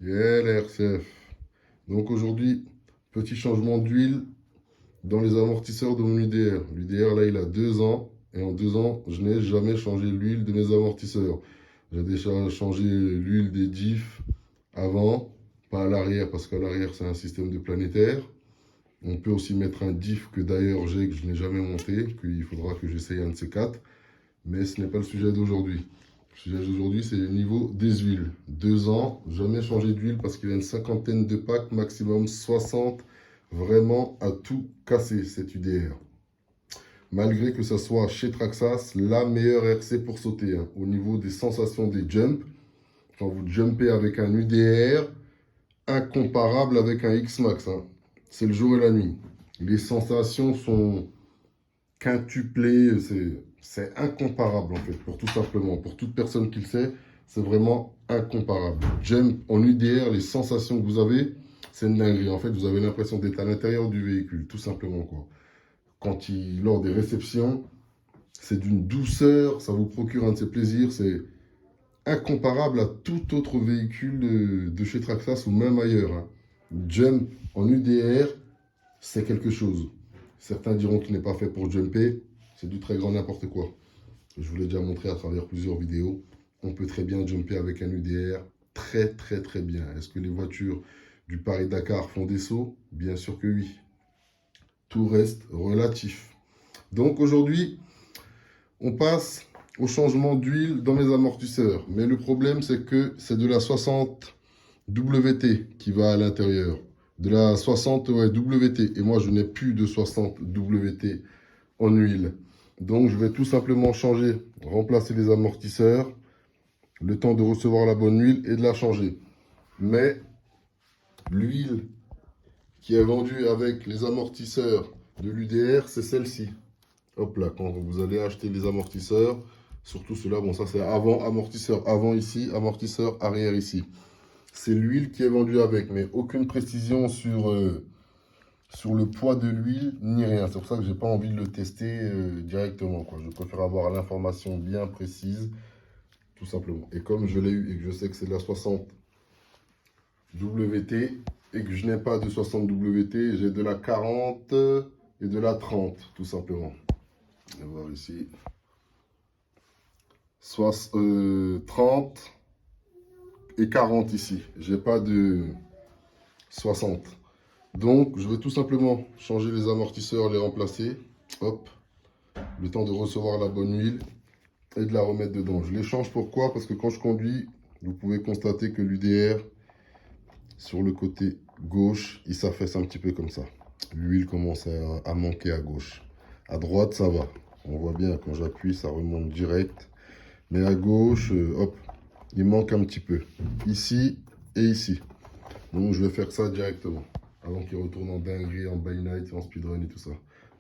Yeah, la RCF. Donc aujourd'hui, petit changement d'huile dans les amortisseurs de mon UDR. L'UDR, là, il a 2 ans. Et en 2 ans, je n'ai jamais changé l'huile de mes amortisseurs. J'ai déjà changé l'huile des diffs avant, pas à l'arrière, parce qu'à l'arrière, c'est un système de planétaire. On peut aussi mettre un diff que d'ailleurs j'ai, que je n'ai jamais monté, qu'il faudra que j'essaye un de ces quatre. Mais ce n'est pas le sujet d'aujourd'hui. Le sujet d'aujourd'hui, c'est le niveau des huiles. 2 ans, jamais changé d'huile parce qu'il y a une cinquantaine de packs, maximum 60. Vraiment à tout casser cette UDR. Malgré que ce soit chez Traxas la meilleure RC pour sauter, hein. Au niveau des sensations des jumps, quand vous jumpez avec un UDR, incomparable avec un X-Max, hein. C'est le jour et la nuit. Les sensations sont quintuplé, c'est incomparable en fait, pour tout simplement. Pour toute personne qui le sait, c'est vraiment incomparable. J'aime en UDR les sensations que vous avez, c'est une dinguerie. En fait, vous avez l'impression d'être à l'intérieur du véhicule, tout simplement quoi. Lors des réceptions, c'est d'une douceur, ça vous procure un de ces plaisirs, c'est incomparable à tout autre véhicule de chez Traxxas ou même ailleurs, hein. Jump en UDR, c'est quelque chose. Certains diront qu'il n'est pas fait pour jumper. C'est du très grand n'importe quoi. Je vous l'ai déjà montré à travers plusieurs vidéos. On peut très bien jumper avec un UDR. Très très très bien. Est-ce que les voitures du Paris-Dakar font des sauts? Bien sûr que oui. Tout reste relatif. Donc aujourd'hui, on passe au changement d'huile dans mes amortisseurs. Mais le problème, c'est que c'est de la 60 WT qui va à l'intérieur. De la 60 ouais, WT. Et moi, je n'ai plus de 60 WT en huile. Donc, je vais tout simplement changer, remplacer les amortisseurs, le temps de recevoir la bonne huile et de la changer. Mais l'huile qui est vendue avec les amortisseurs de l'UDR, c'est celle-ci. Hop là, quand vous allez acheter les amortisseurs, surtout ceux-là, bon ça c'est avant amortisseur avant ici, amortisseur arrière ici. C'est l'huile qui est vendue avec, mais aucune précision sur le poids de l'huile ni rien. C'est pour ça que j'ai pas envie de le tester directement, quoi. Je préfère avoir l'information bien précise, tout simplement. Et comme je l'ai eu et que je sais que c'est de la 60 WT et que je n'ai pas de 60 WT, j'ai de la 40 et de la 30, tout simplement. On va voir ici. Soit 30 et 40 ici. J'ai pas de 60. Donc, je vais tout simplement changer les amortisseurs, les remplacer. Hop, le temps de recevoir la bonne huile et de la remettre dedans. Je les change pourquoi? Parce que quand je conduis, vous pouvez constater que l'UDR, sur le côté gauche, il s'affaisse un petit peu comme ça. L'huile commence à manquer à gauche. À droite, ça va. On voit bien, quand j'appuie, ça remonte direct. Mais à gauche, hop, il manque un petit peu. Ici et ici. Donc, je vais faire ça directement. Avant qu'il retourne en dinguerie, en by night, en speedrun et tout ça.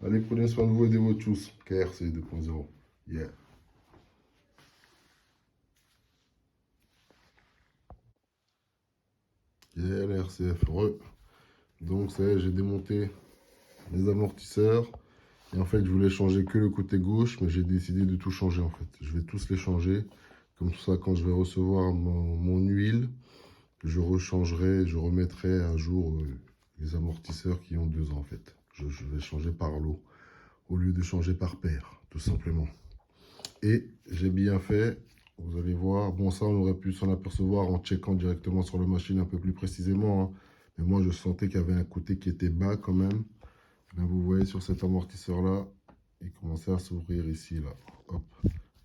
Allez, prenez soin de vous et de vos tchous. KRC 2.0. Yeah. Yeah, la RCF. Donc, ça y est, j'ai démonté les amortisseurs. Et en fait, je voulais changer que le côté gauche, mais j'ai décidé de tout changer en fait. Je vais tous les changer. Comme ça, quand je vais recevoir mon huile, je rechangerai, je remettrai à jour les amortisseurs qui ont 2 ans en fait. Je vais changer par lot au lieu de changer par paire, tout simplement. Et j'ai bien fait, vous allez voir, bon ça on aurait pu s'en apercevoir en checkant directement sur la machine un peu plus précisément, hein. Mais moi je sentais qu'il y avait un côté qui était bas quand même. Là vous voyez sur cet amortisseur là, il commençait à s'ouvrir ici là, hop.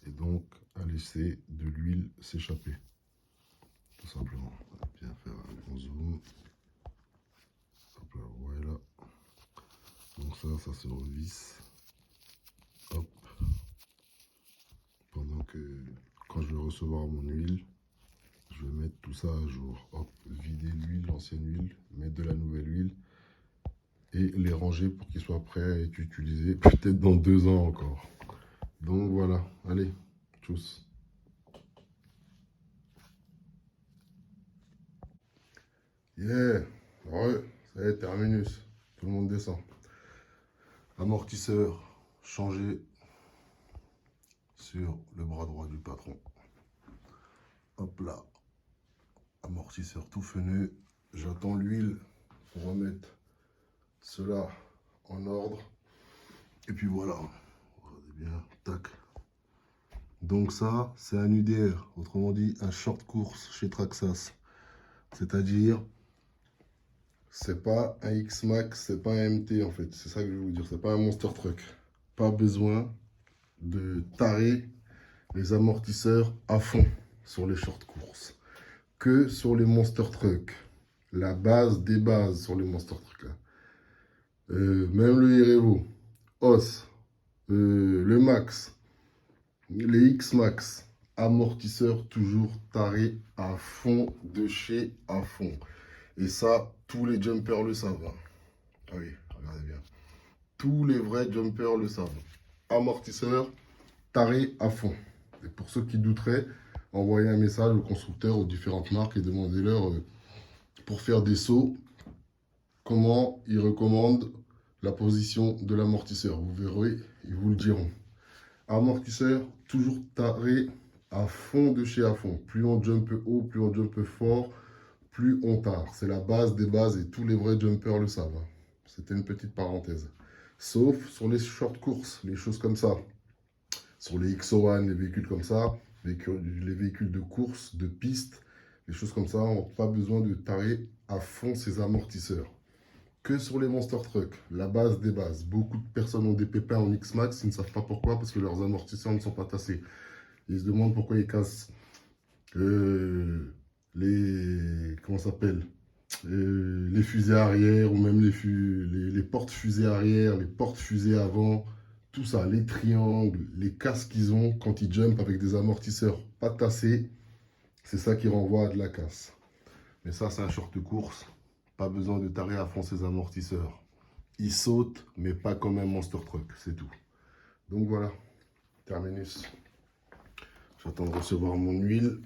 Et donc à laisser de l'huile s'échapper, tout simplement. On va bien faire un grand zoom. Hop là, voilà. Donc ça se revisse. Hop. Pendant que quand je vais recevoir mon huile, je vais mettre tout ça à jour. Hop, vider l'huile, l'ancienne huile, mettre de la nouvelle huile et les ranger pour qu'ils soient prêts à être utilisés peut-être dans 2 ans encore. Donc voilà, allez, tchuss. Yeah, ouais, ça y est, terminus. Tout le monde descend. Amortisseur changé sur le bras droit du patron. Hop là. Amortisseur tout feneux. J'attends l'huile pour remettre cela en ordre. Et puis voilà. Regardez bien. Tac. Donc ça, c'est un UDR. Autrement dit, un short course chez Traxxas. C'est-à-dire, c'est pas un X-Max, c'est pas un MT en fait. C'est ça que je veux vous dire. C'est pas un Monster Truck. Pas besoin de tarer les amortisseurs à fond sur les short courses. Que sur les Monster Truck. La base des bases sur les Monster Truck. Même le Erevo, Os, le Max, les X-Max, amortisseurs toujours tarés à fond de chez à fond. Et ça, tous les jumpers le savent. Hein. Ah oui, regardez bien. Tous les vrais jumpers le savent. Amortisseurs tarés à fond. Et pour ceux qui douteraient, envoyez un message aux constructeurs, aux différentes marques et demandez-leur pour faire des sauts comment ils recommandent la position de l'amortisseur. Vous verrez, ils vous le diront. Amortisseur toujours taré à fond de chez à fond. Plus on jump haut, plus on jump fort, plus on tare. C'est la base des bases et tous les vrais jumpers le savent. C'était une petite parenthèse. Sauf sur les short courses, les choses comme ça. Sur les XO1, les véhicules comme ça, les véhicules de course, de piste, les choses comme ça, on n'a pas besoin de tarer à fond ces amortisseurs. Que sur les Monster Truck, la base des bases. Beaucoup de personnes ont des pépins en X-Max, ils ne savent pas pourquoi, parce que leurs amortisseurs ne sont pas tassés. Ils se demandent pourquoi ils cassent comment ça s'appelle, les fusées arrière, ou même les portes fusées arrière, les portes fusées avant, tout ça, les triangles, les casses qu'ils ont quand ils jumpent avec des amortisseurs pas tassés, c'est ça qui renvoie à de la casse. Mais ça, c'est un short course. Pas besoin de tarer à fond ses amortisseurs. Ils sautent, mais pas comme un Monster Truck, c'est tout. Donc voilà, terminus. J'attends de recevoir mon huile.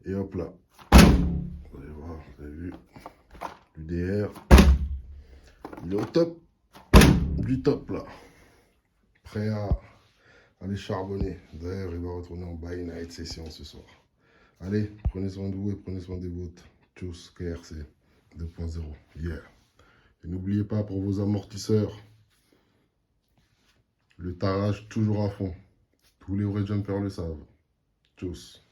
Et hop là. Vous allez voir, vous avez vu. L'UDR. Il est au top. Du top là. Prêt à aller charbonner. D'ailleurs, il va retourner en buy night session ce soir. Allez, prenez soin de vous et prenez soin des vôtres. Tchuss, KRC 2.0. Yeah. Et n'oubliez pas pour vos amortisseurs, le tarage toujours à fond. Tous les vrais jumpers le savent. Tchuss.